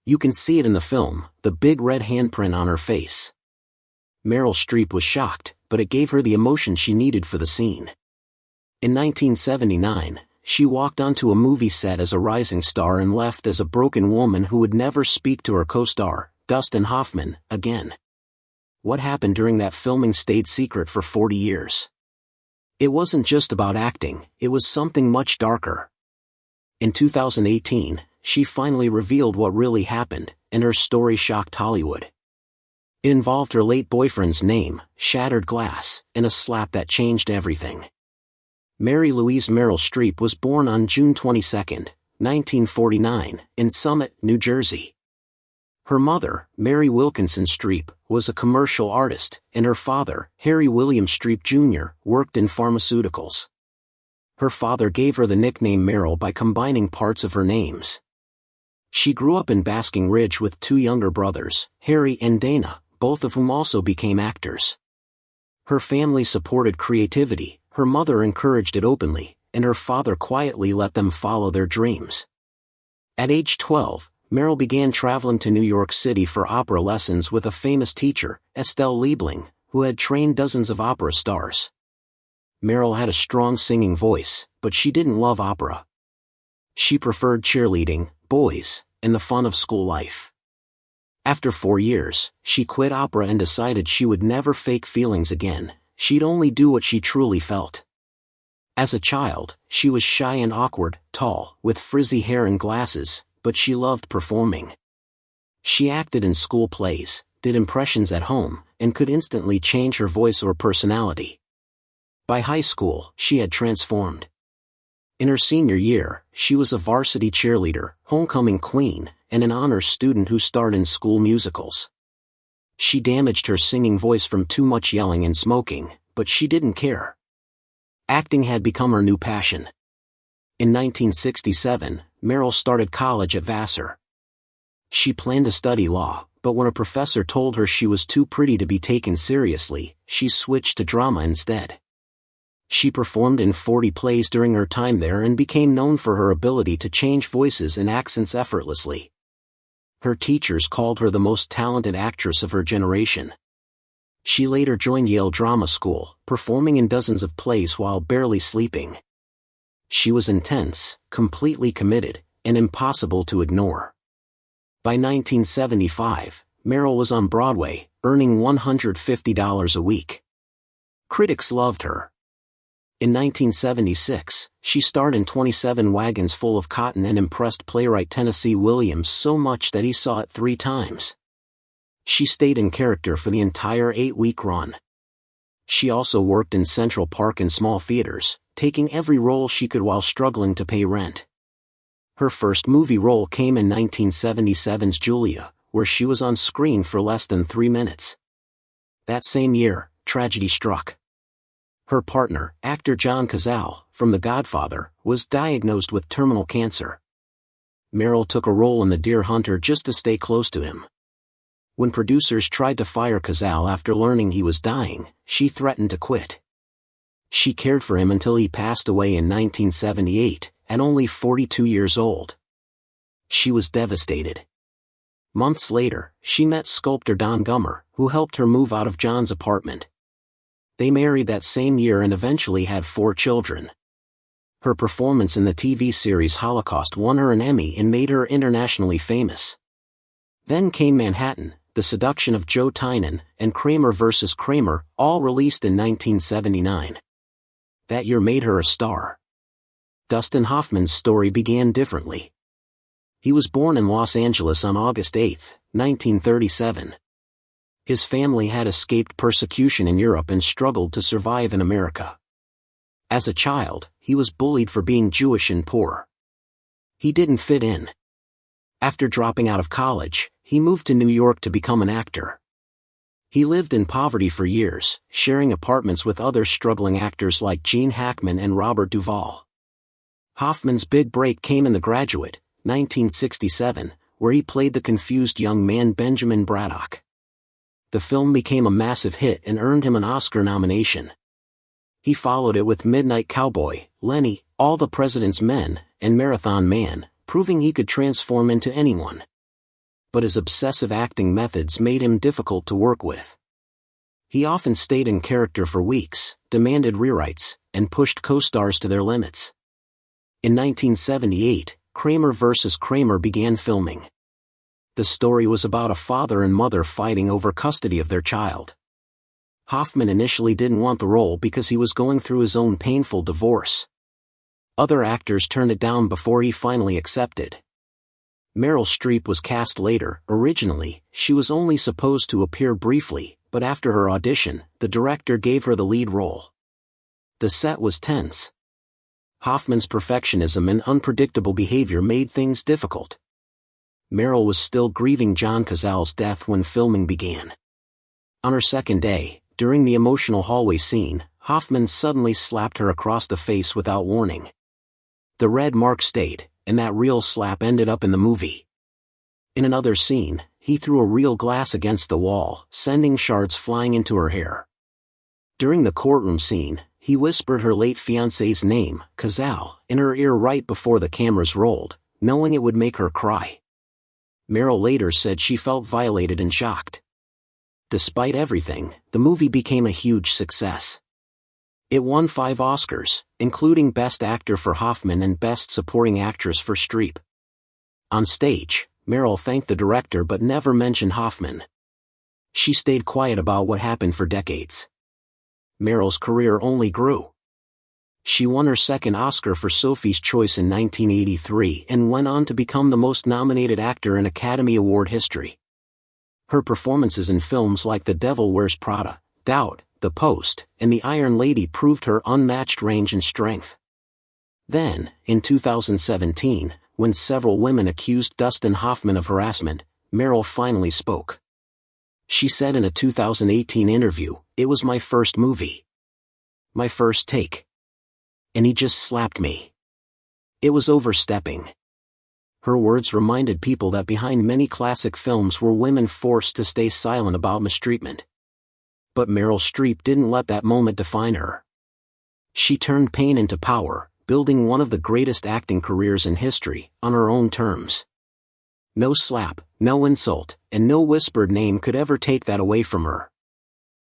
You can see it in the film, the big red handprint on her face. Meryl Streep was shocked, but it gave her the emotion she needed for the scene. In 1979, she walked onto a movie set as a rising star and left as a broken woman who would never speak to her co-star, Dustin Hoffman, again. What happened during that filming stayed secret for 40 years. It wasn't just about acting, it was something much darker. In 2018, she finally revealed what really happened, and her story shocked Hollywood. It involved her late boyfriend's name, shattered glass, and a slap that changed everything. Mary Louise Meryl Streep was born on June 22, 1949, in Summit, New Jersey. Her mother, Mary Wilkinson Streep, was a commercial artist, and her father, Harry William Streep Jr., worked in pharmaceuticals. Her father gave her the nickname Meryl by combining parts of her names. She grew up in Basking Ridge with two younger brothers, Harry and Dana, both of whom also became actors. Her family supported creativity, her mother encouraged it openly, and her father quietly let them follow their dreams. At age 12, Meryl began traveling to New York City for opera lessons with a famous teacher, Estelle Liebling, who had trained dozens of opera stars. Meryl had a strong singing voice, but she didn't love opera. She preferred cheerleading, boys, and the fun of school life. After 4 years, she quit opera and decided she would never fake feelings again, she'd only do what she truly felt. As a child, she was shy and awkward, tall, with frizzy hair and glasses, but she loved performing. She acted in school plays, did impressions at home, and could instantly change her voice or personality. By high school, she had transformed. In her senior year, she was a varsity cheerleader, homecoming queen, and an honors student who starred in school musicals. She damaged her singing voice from too much yelling and smoking, but she didn't care. Acting had become her new passion. In 1967, Meryl started college at Vassar. She planned to study law, but when a professor told her she was too pretty to be taken seriously, she switched to drama instead. She performed in 40 plays during her time there and became known for her ability to change voices and accents effortlessly. Her teachers called her the most talented actress of her generation. She later joined Yale Drama School, performing in dozens of plays while barely sleeping. She was intense, completely committed, and impossible to ignore. By 1975, Meryl was on Broadway, earning $150 a week. Critics loved her. In 1976, she starred in 27 Wagons Full of Cotton and impressed playwright Tennessee Williams so much that he saw it 3 times. She stayed in character for the entire 8-week run. She also worked in Central Park and small theaters, taking every role she could while struggling to pay rent. Her first movie role came in 1977's Julia, where she was on screen for less than 3 minutes. That same year, tragedy struck. Her partner, actor John Cazale, from The Godfather, was diagnosed with terminal cancer. Meryl took a role in The Deer Hunter just to stay close to him. When producers tried to fire Cazale after learning he was dying, she threatened to quit. She cared for him until he passed away in 1978, at only 42 years old. She was devastated. Months later, she met sculptor Don Gummer, who helped her move out of John's apartment. They married that same year and eventually had 4 children. Her performance in the TV series Holocaust won her an Emmy and made her internationally famous. Then came Manhattan, The Seduction of Joe Tynan, and Kramer vs. Kramer, all released in 1979. That year made her a star. Dustin Hoffman's story began differently. He was born in Los Angeles on August 8, 1937. His family had escaped persecution in Europe and struggled to survive in America. As a child, he was bullied for being Jewish and poor. He didn't fit in. After dropping out of college, he moved to New York to become an actor. He lived in poverty for years, sharing apartments with other struggling actors like Gene Hackman and Robert Duvall. Hoffman's big break came in The Graduate, 1967, where he played the confused young man Benjamin Braddock. The film became a massive hit and earned him an Oscar nomination. He followed it with Midnight Cowboy, Lenny, All the President's Men, and Marathon Man, proving he could transform into anyone. but his obsessive acting methods made him difficult to work with. He often stayed in character for weeks, demanded rewrites, and pushed co-stars to their limits. In 1978, Kramer vs. Kramer began filming. The story was about a father and mother fighting over custody of their child. Hoffman initially didn't want the role because he was going through his own painful divorce. Other actors turned it down before he finally accepted. Meryl Streep was cast later. Originally, she was only supposed to appear briefly, but after her audition, the director gave her the lead role. The set was tense. Hoffman's perfectionism and unpredictable behavior made things difficult. Meryl was still grieving John Cazale's death when filming began. On her second day, during the emotional hallway scene, Hoffman suddenly slapped her across the face without warning. The red mark stayed, and that real slap ended up in the movie. In another scene, he threw a real glass against the wall, sending shards flying into her hair. During the courtroom scene, he whispered her late fiancé's name, Cazale, in her ear right before the cameras rolled, knowing it would make her cry. Meryl later said she felt violated and shocked. Despite everything, the movie became a huge success. It won 5 Oscars, including Best Actor for Hoffman and Best Supporting Actress for Streep. On stage, Meryl thanked the director but never mentioned Hoffman. She stayed quiet about what happened for decades. Meryl's career only grew. She won her second Oscar for Sophie's Choice in 1983 and went on to become the most nominated actor in Academy Award history. Her performances in films like The Devil Wears Prada, Doubt, The Post, and The Iron Lady proved her unmatched range and strength. Then, in 2017, when several women accused Dustin Hoffman of harassment, Meryl finally spoke. She said in a 2018 interview, "It was my first movie. My first take. And he just slapped me. It was overstepping." Her words reminded people that behind many classic films were women forced to stay silent about mistreatment. But Meryl Streep didn't let that moment define her. She turned pain into power, building one of the greatest acting careers in history, on her own terms. No slap, no insult, and no whispered name could ever take that away from her.